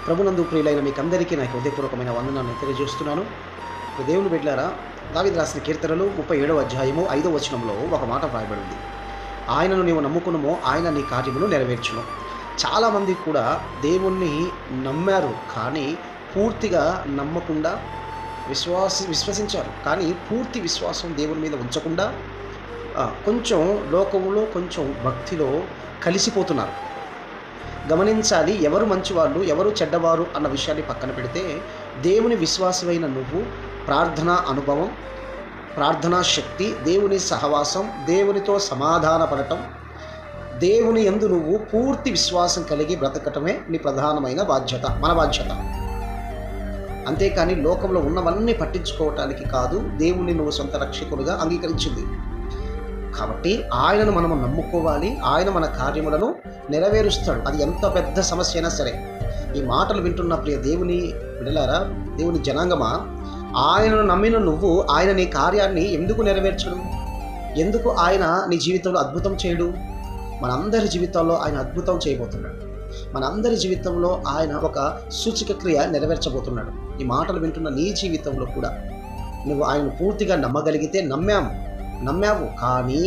ప్రభునందు ప్రియులైన మీకందరికీ నాకు హృదయపూర్వకమైన వందనాలను తెలియజేస్తున్నాను. దేవుని బిడ్డలారా, దావీదు రాసిన కీర్తనలు 37వ అధ్యాయము 5వ వచనంలో ఒక మాట వ్రాయబడింది. ఆయనను నీవు నమ్ముకునుమో ఆయన నీ కార్యమును నెరవేర్చును. చాలామంది కూడా దేవుణ్ణి నమ్మారు, కానీ పూర్తిగా నమ్మకుండా విశ్వసించారు, కానీ పూర్తి విశ్వాసం దేవుని మీద ఉంచకుండా కొంచెం లోకంలో కొంచెం భక్తిలో కలిసిపోతున్నారు. గమనించాలి, ఎవరు మంచివాళ్ళు ఎవరు చెడ్డవారు అన్న విషయాన్ని పక్కన పెడితే, దేవుని విశ్వాసమైన నువ్వు ప్రార్థనా అనుభవం, ప్రార్థనా శక్తి, దేవుని సహవాసం, దేవునితో సమాధాన పడటం, దేవుని యందు నువ్వు పూర్తి విశ్వాసం కలిగి బ్రతకటమే నీ ప్రధానమైన బాధ్యత, మన బాధ్యత. అంతేకాని లోకంలో ఉన్నవన్నీ పట్టించుకోవటానికి కాదు దేవుని నువ్వు సొంత రక్షకుడుగా అంగీకరించింది. కాబట్టి ఆయనను మనము నమ్ముకోవాలి. ఆయన మన కార్యములను నెరవేరుస్తాడు. అది ఎంత పెద్ద సమస్య అయినా సరే. ఈ మాటలు వింటున్న ప్రియ దేవుని విడలారా, దేవుని జనాంగమా, ఆయనను నమ్మిన నువ్వు ఆయన నీ కార్యాన్ని ఎందుకు నెరవేర్చడు? ఎందుకు ఆయన నీ జీవితంలో అద్భుతం చేయడు? మనందరి జీవితాల్లో ఆయన అద్భుతం చేయబోతున్నాడు. మనందరి జీవితంలో ఆయన ఒక సూచక క్రియ నెరవేర్చబోతున్నాడు. ఈ మాటలు వింటున్న నీ జీవితంలో కూడా నువ్వు ఆయన పూర్తిగా నమ్మగలిగితే, నమ్మావు కానీ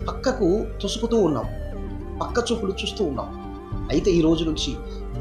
పక్కకు తొసుకుతూ ఉన్నావు, పక్క చూపులు చూస్తూ ఉన్నావు. అయితే ఈ రోజు నుంచి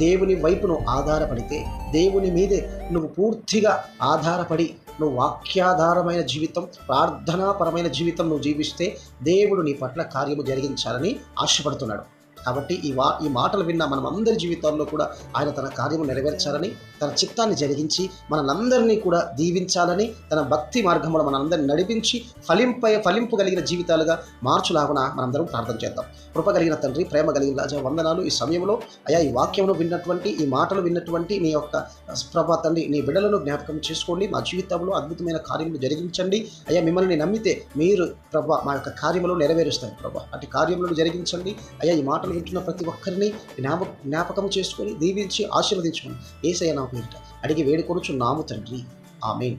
దేవుని వైపును ఆధారపడితే, దేవుని మీదే నువ్వు పూర్తిగా ఆధారపడి నువ్వు వాక్యాధారమైన జీవితం, ప్రార్థనాపరమైన జీవితం నువ్వు జీవిస్తే దేవుడు నీ పట్ల కార్యము జరిగించాలని ఆశపడుతున్నాడు. కాబట్టి ఈ మాటలు విన్న మనం అందరి జీవితాల్లో కూడా ఆయన తన కార్యము నెరవేర్చాలని, తన చిత్తాన్ని జరిగించి మనందరినీ కూడా దీవించాలని, తన భక్తి మార్గంలో మనందరినీ నడిపించి ఫలింపు కలిగిన జీవితాలుగా మార్చులాగున మనందరం ప్రార్థన చేద్దాం. కృప కలిగిన తండ్రి, ప్రేమ కలిగిన రాజా, వందనాలు. ఈ సమయంలో అయా ఈ వాక్యమును విన్నటువంటి, ఈ మాటలు విన్నటువంటి నీ యొక్క ప్రభా తండ్రి, నీ బిడ్డలను జ్ఞాపకం చేసుకోండి. మా జీవితంలో అద్భుతమైన కార్యములు జరిగించండి. అయ్యా మిమ్మల్ని నమ్మితే మీరు ప్రభా మా యొక్క కార్యములు నెరవేరుస్తారు. ప్రభా అటు కార్యములను జరిగించండి. అయ్యా ఈ మాటలు వింటున్న ప్రతి ఒక్కరిని జ్ఞాపకం చేసుకొని దీవించి ఆశీర్వదించుకోండి. యేసయ్య నామమున అడిగి వేడుకొనుచున్నాము తండ్రి, ఆమేన్.